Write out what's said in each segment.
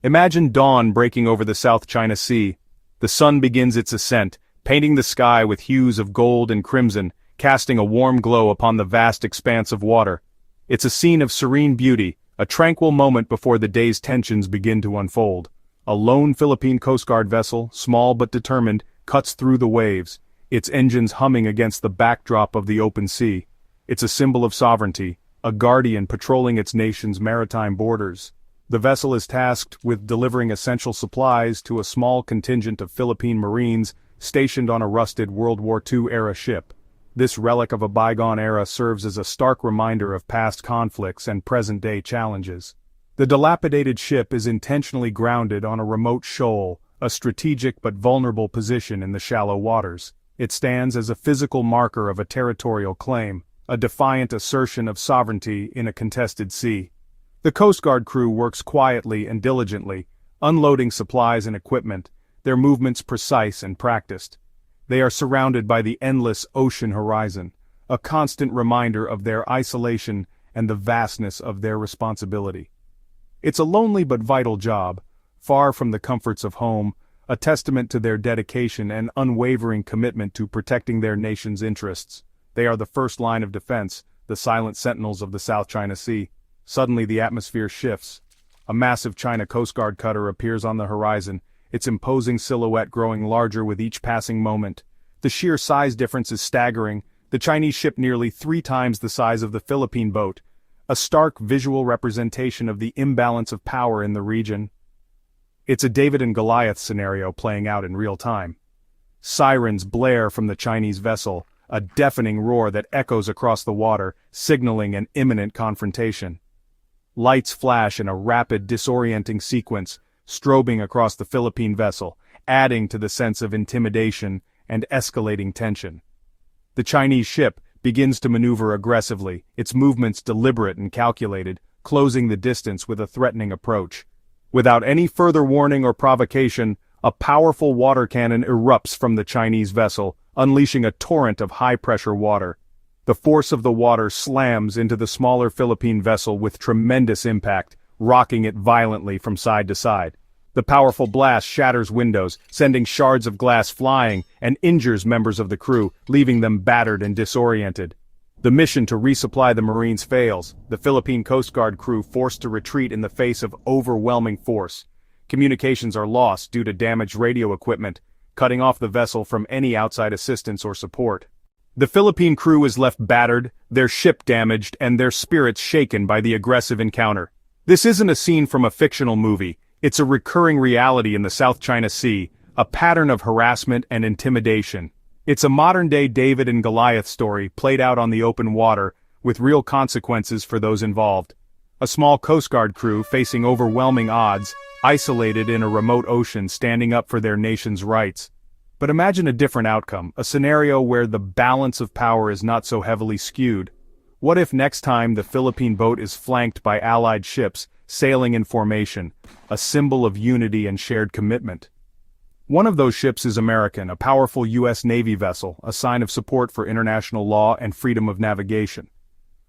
Imagine dawn breaking over the South China Sea. The sun begins its ascent, painting the sky with hues of gold and crimson, casting a warm glow upon the vast expanse of water. It's a scene of serene beauty, a tranquil moment before the day's tensions begin to unfold. A lone Philippine Coast Guard vessel, small but determined, cuts through the waves, its engines humming against the backdrop of the open sea. It's a symbol of sovereignty, a guardian patrolling its nation's maritime borders. The vessel is tasked with delivering essential supplies to a small contingent of Philippine Marines stationed on a rusted World War II-era ship. This relic of a bygone era serves as a stark reminder of past conflicts and present-day challenges. The dilapidated ship is intentionally grounded on a remote shoal, a strategic but vulnerable position in the shallow waters. It stands as a physical marker of a territorial claim, a defiant assertion of sovereignty in a contested sea. The Coast Guard crew works quietly and diligently, unloading supplies and equipment, their movements precise and practiced. They are surrounded by the endless ocean horizon, a constant reminder of their isolation and the vastness of their responsibility. It's a lonely but vital job, far from the comforts of home, a testament to their dedication and unwavering commitment to protecting their nation's interests. They are the first line of defense, the silent sentinels of the South China Sea. Suddenly the atmosphere shifts. A massive China Coast Guard cutter appears on the horizon, its imposing silhouette growing larger with each passing moment. The sheer size difference is staggering, the Chinese ship nearly 3 times the size of the Philippine boat, a stark visual representation of the imbalance of power in the region. It's a David and Goliath scenario playing out in real time. Sirens blare from the Chinese vessel, a deafening roar that echoes across the water, signaling an imminent confrontation. Lights flash in a rapid, disorienting sequence, strobing across the Philippine vessel, adding to the sense of intimidation and escalating tension. The Chinese ship begins to maneuver aggressively, its movements deliberate and calculated, closing the distance with a threatening approach. Without any further warning or provocation, a powerful water cannon erupts from the Chinese vessel, unleashing a torrent of high-pressure water. The force of the water slams into the smaller Philippine vessel with tremendous impact, rocking it violently from side to side. The powerful blast shatters windows, sending shards of glass flying, and injures members of the crew, leaving them battered and disoriented. The mission to resupply the Marines fails, the Philippine Coast Guard crew forced to retreat in the face of overwhelming force. Communications are lost due to damaged radio equipment, cutting off the vessel from any outside assistance or support. The Philippine crew is left battered, their ship damaged, and their spirits shaken by the aggressive encounter. This isn't a scene from a fictional movie, it's a recurring reality in the South China Sea, a pattern of harassment and intimidation. It's a modern-day David and Goliath story played out on the open water, with real consequences for those involved. A small Coast Guard crew facing overwhelming odds, isolated in a remote ocean standing up for their nation's rights. But imagine a different outcome, a scenario where the balance of power is not so heavily skewed. What if next time the Philippine boat is flanked by allied ships, sailing in formation, a symbol of unity and shared commitment? One of those ships is American, a powerful U.S. Navy vessel, a sign of support for international law and freedom of navigation.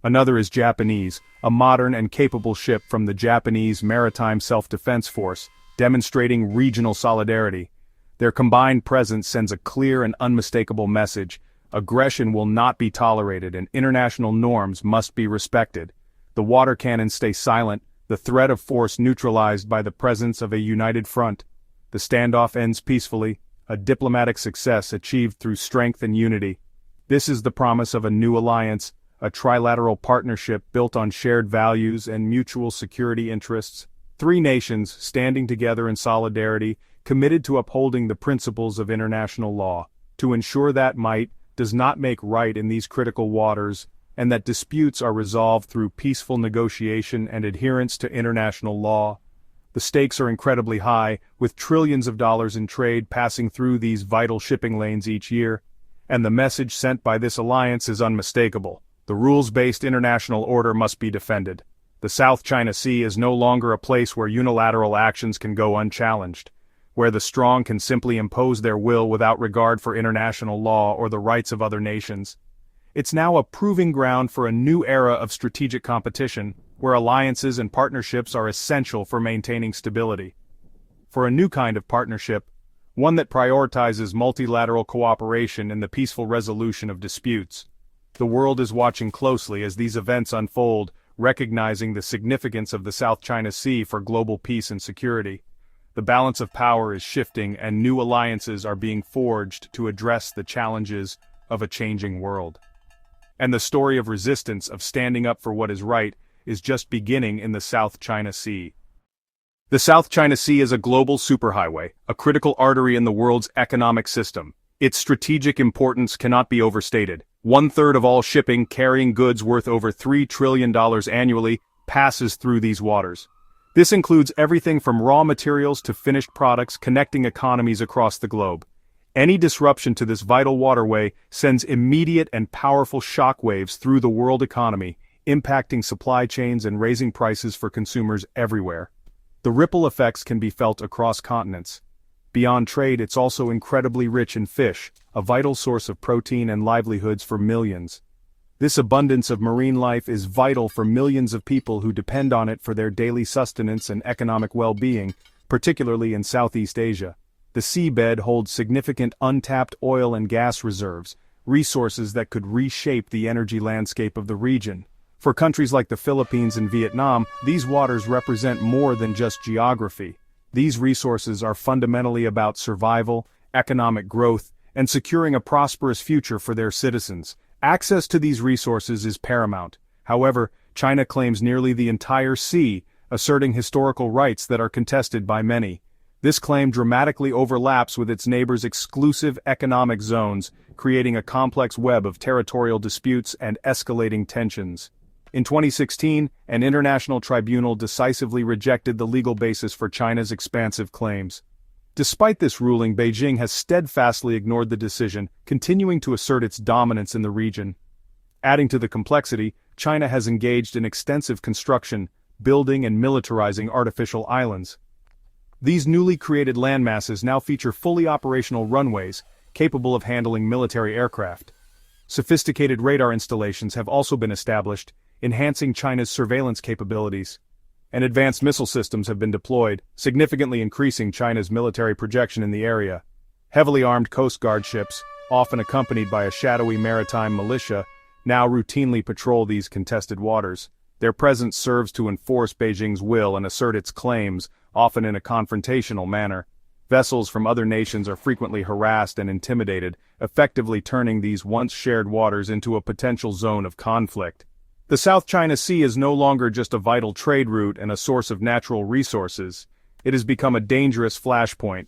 Another is Japanese, a modern and capable ship from the Japanese Maritime Self-Defense Force, demonstrating regional solidarity. Their combined presence sends a clear and unmistakable message: aggression will not be tolerated and international norms must be respected. The water cannons stay silent, the threat of force neutralized by the presence of a united front. The standoff ends peacefully, a diplomatic success achieved through strength and unity. This is the promise of a new alliance, a trilateral partnership built on shared values and mutual security interests. 3 nations standing together in solidarity, committed to upholding the principles of international law, to ensure that might does not make right in these critical waters, and that disputes are resolved through peaceful negotiation and adherence to international law. The stakes are incredibly high, with trillions of dollars in trade passing through these vital shipping lanes each year, and the message sent by this alliance is unmistakable. The rules-based international order must be defended. The South China Sea is no longer a place where unilateral actions can go unchallenged, where the strong can simply impose their will without regard for international law or the rights of other nations. It's now a proving ground for a new era of strategic competition, where alliances and partnerships are essential for maintaining stability. for a new kind of partnership, one that prioritizes multilateral cooperation and the peaceful resolution of disputes. The world is watching closely as these events unfold, recognizing the significance of the South China Sea for global peace and security. The balance of power is shifting and new alliances are being forged to address the challenges of a changing world. And the story of resistance, of standing up for what is right, is just beginning in the South China Sea. The South China Sea is a global superhighway, a critical artery in the world's economic system. Its strategic importance cannot be overstated. 1/3 of all shipping carrying goods worth over $3 trillion annually passes through these waters. This includes everything from raw materials to finished products, connecting economies across the globe. Any disruption to this vital waterway sends immediate and powerful shockwaves through the world economy, impacting supply chains and raising prices for consumers everywhere. The ripple effects can be felt across continents. Beyond trade, it's also incredibly rich in fish, a vital source of protein and livelihoods for millions. This abundance of marine life is vital for millions of people who depend on it for their daily sustenance and economic well-being, particularly in Southeast Asia. The seabed holds significant untapped oil and gas reserves, resources that could reshape the energy landscape of the region. For countries like the Philippines and Vietnam, these waters represent more than just geography. These resources are fundamentally about survival, economic growth, and securing a prosperous future for their citizens. Access to these resources is paramount. However, China claims nearly the entire sea, asserting historical rights that are contested by many. This claim dramatically overlaps with its neighbors' exclusive economic zones, creating a complex web of territorial disputes and escalating tensions. In 2016, an international tribunal decisively rejected the legal basis for China's expansive claims. Despite this ruling, Beijing has steadfastly ignored the decision, continuing to assert its dominance in the region. Adding to the complexity, China has engaged in extensive construction, building and militarizing artificial islands. These newly created landmasses now feature fully operational runways, capable of handling military aircraft. Sophisticated radar installations have also been established, enhancing China's surveillance capabilities. And advanced missile systems have been deployed, significantly increasing China's military projection in the area. Heavily armed Coast Guard ships, often accompanied by a shadowy maritime militia, now routinely patrol these contested waters. Their presence serves to enforce Beijing's will and assert its claims, often in a confrontational manner. Vessels from other nations are frequently harassed and intimidated, effectively turning these once shared waters into a potential zone of conflict. The South China Sea is no longer just a vital trade route and a source of natural resources. It has become a dangerous flashpoint,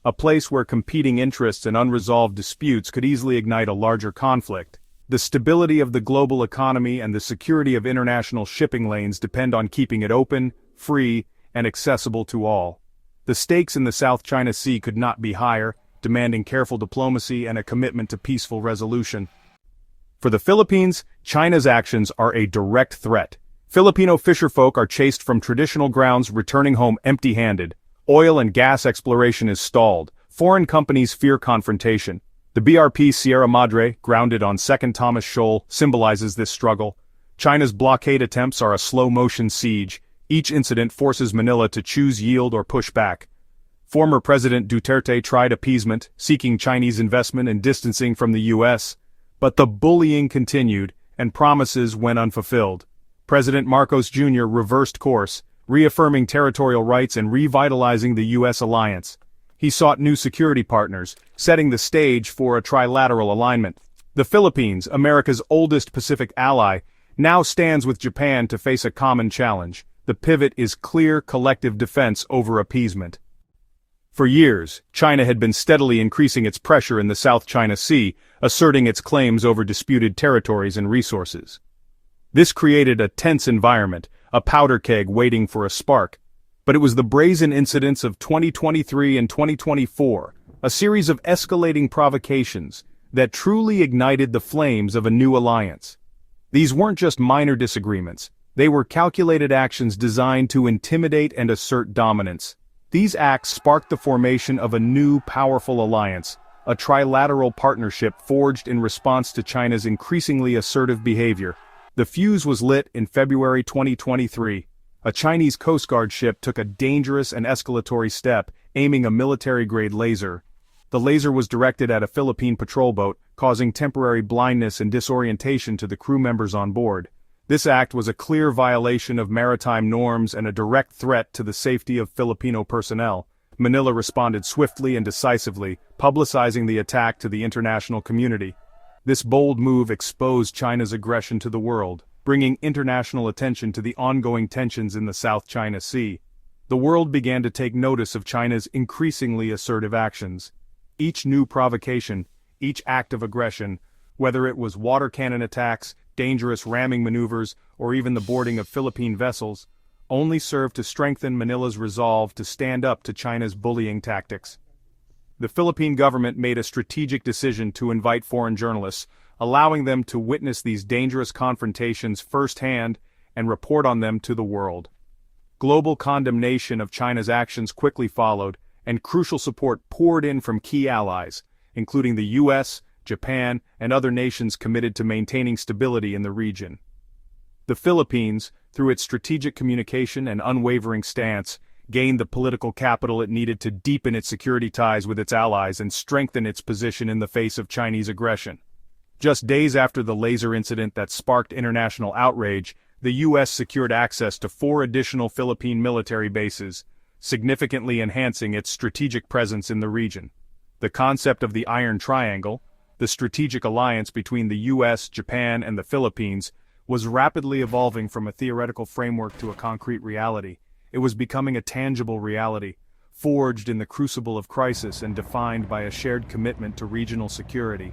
a place where competing interests and unresolved disputes could easily ignite a larger conflict. The stability of the global economy and the security of international shipping lanes depend on keeping it open, free, and accessible to all. The stakes in the South China Sea could not be higher, demanding careful diplomacy and a commitment to peaceful resolution. For the Philippines, China's actions are a direct threat. Filipino fisherfolk are chased from traditional grounds, returning home empty-handed. Oil and gas exploration is stalled. Foreign companies fear confrontation. The BRP Sierra Madre, grounded on 2nd Thomas Shoal, symbolizes this struggle. China's blockade attempts are a slow-motion siege. Each incident forces Manila to choose yield or push back. Former President Duterte tried appeasement, seeking Chinese investment and distancing from the U.S., but the bullying continued, and promises went unfulfilled. President Marcos Jr. reversed course, reaffirming territorial rights and revitalizing the U.S. alliance. He sought new security partners, setting the stage for a trilateral alignment. The Philippines, America's oldest Pacific ally, now stands with Japan to face a common challenge. The pivot is clear collective defense over appeasement. For years, China had been steadily increasing its pressure in the South China Sea, asserting its claims over disputed territories and resources. This created a tense environment, a powder keg waiting for a spark. But it was the brazen incidents of 2023 and 2024, a series of escalating provocations, that truly ignited the flames of a new alliance. These weren't just minor disagreements, they were calculated actions designed to intimidate and assert dominance. These acts sparked the formation of a new powerful alliance, a trilateral partnership forged in response to China's increasingly assertive behavior. The fuse was lit in February 2023. a Chinese Coast Guard ship took a dangerous and escalatory step, aiming a military-grade laser. The laser was directed at a Philippine patrol boat, causing temporary blindness and disorientation to the crew members on board. This act was a clear violation of maritime norms and a direct threat to the safety of Filipino personnel. Manila responded swiftly and decisively, publicizing the attack to the international community. This bold move exposed China's aggression to the world, bringing international attention to the ongoing tensions in the South China Sea. The world began to take notice of China's increasingly assertive actions. Each new provocation, each act of aggression, whether it was water cannon attacks, dangerous ramming maneuvers, or even the boarding of Philippine vessels, only served to strengthen Manila's resolve to stand up to China's bullying tactics. The Philippine government made a strategic decision to invite foreign journalists, allowing them to witness these dangerous confrontations firsthand and report on them to the world. Global condemnation of China's actions quickly followed, and crucial support poured in from key allies, including the US, Japan, and other nations committed to maintaining stability in the region. The Philippines, through its strategic communication and unwavering stance, gained the political capital it needed to deepen its security ties with its allies and strengthen its position in the face of Chinese aggression. Just days after the laser incident that sparked international outrage, the U.S. secured access to 4 additional Philippine military bases, significantly enhancing its strategic presence in the region. The concept of the Iron Triangle, the strategic alliance between the U.S., Japan, and the Philippines, was rapidly evolving from a theoretical framework to a concrete reality. It was becoming a tangible reality, forged in the crucible of crisis and defined by a shared commitment to regional security.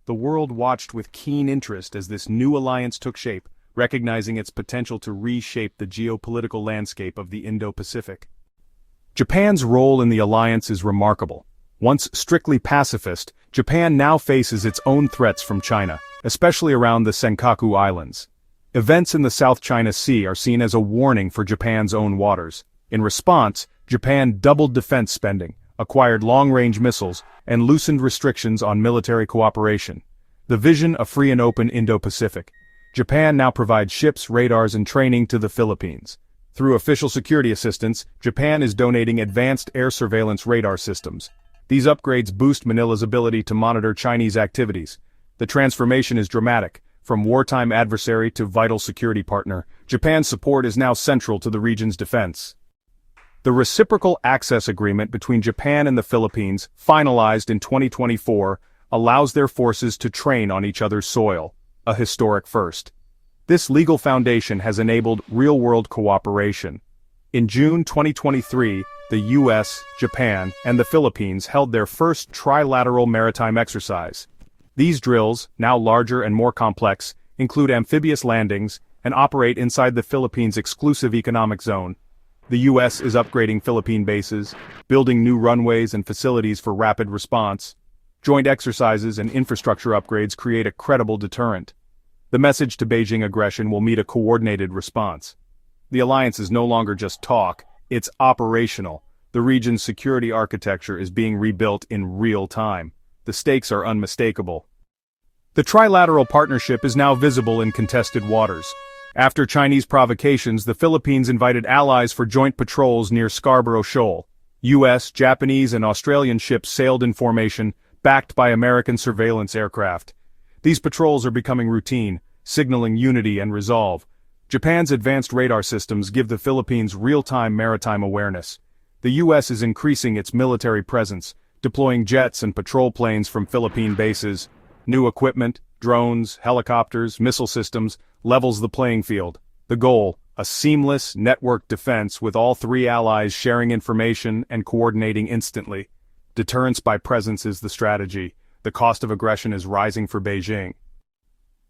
The world watched with keen interest as this new alliance took shape, recognizing its potential to reshape the geopolitical landscape of the Indo-Pacific. Japan's role in the alliance is remarkable. Once strictly pacifist, Japan now faces its own threats from China, especially around the Senkaku Islands. Events in the South China Sea are seen as a warning for Japan's own waters. In response, Japan doubled defense spending, acquired long-range missiles, and loosened restrictions on military cooperation. The vision of free and open Indo-Pacific. Japan now provides ships, radars, and training to the Philippines. Through official security assistance, Japan is donating advanced air surveillance radar systems. These upgrades boost Manila's ability to monitor Chinese activities. The transformation is dramatic. From wartime adversary to vital security partner, Japan's support is now central to the region's defense. The Reciprocal Access Agreement between Japan and the Philippines, finalized in 2024, allows their forces to train on each other's soil, a historic first. This legal foundation has enabled real-world cooperation. In June 2023, the US, Japan, and the Philippines held their first trilateral maritime exercise. These drills, now larger and more complex, include amphibious landings and operate inside the Philippines' exclusive economic zone. The U.S. is upgrading Philippine bases, building new runways and facilities for rapid response. Joint exercises and infrastructure upgrades create a credible deterrent. The message to Beijing aggression will meet a coordinated response. The alliance is no longer just talk, it's operational. The region's security architecture is being rebuilt in real time. The stakes are unmistakable. The trilateral partnership is now visible in contested waters. After Chinese provocations, the Philippines invited allies for joint patrols near Scarborough Shoal. U.S., Japanese, and Australian ships sailed in formation, backed by American surveillance aircraft. These patrols are becoming routine, signaling unity and resolve. Japan's advanced radar systems give the Philippines real-time maritime awareness. The U.S. is increasing its military presence, deploying jets and patrol planes from Philippine bases. New equipment, drones, helicopters, missile systems, levels the playing field. The goal, a seamless, networked defense with all 3 allies sharing information and coordinating instantly. Deterrence by presence is the strategy. The cost of aggression is rising for Beijing.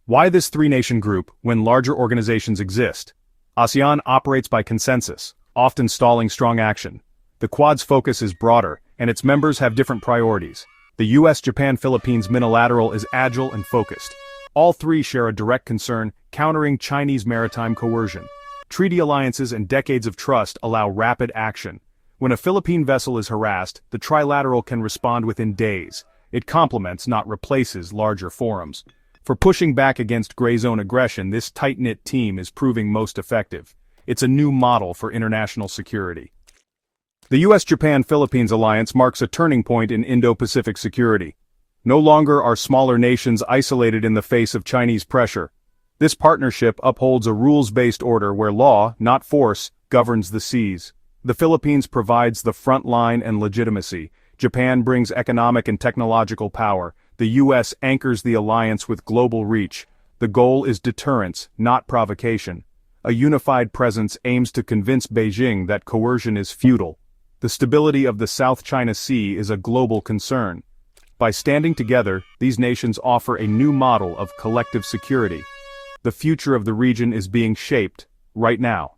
Why this 3-nation group, when larger organizations exist? ASEAN operates by consensus, often stalling strong action. The Quad's focus is broader, and its members have different priorities. The U.S., Japan, Philippines minilateral is agile and focused. All 3 share a direct concern, countering Chinese maritime coercion. Treaty alliances and decades of trust allow rapid action. When a Philippine vessel is harassed, the trilateral can respond within days. It complements, not replaces, larger forums. For pushing back against gray zone aggression, this tight-knit team is proving most effective. It's a new model for international security. The US-Japan-Philippines alliance marks a turning point in Indo-Pacific security. No longer are smaller nations isolated in the face of Chinese pressure. This partnership upholds a rules-based order where law, not force, governs the seas. The Philippines provides the front line and legitimacy. Japan brings economic and technological power. The US anchors the alliance with global reach. The goal is deterrence, not provocation. A unified presence aims to convince Beijing that coercion is futile. The stability of the South China Sea is a global concern. By standing together, these nations offer a new model of collective security. The future of the region is being shaped, right now.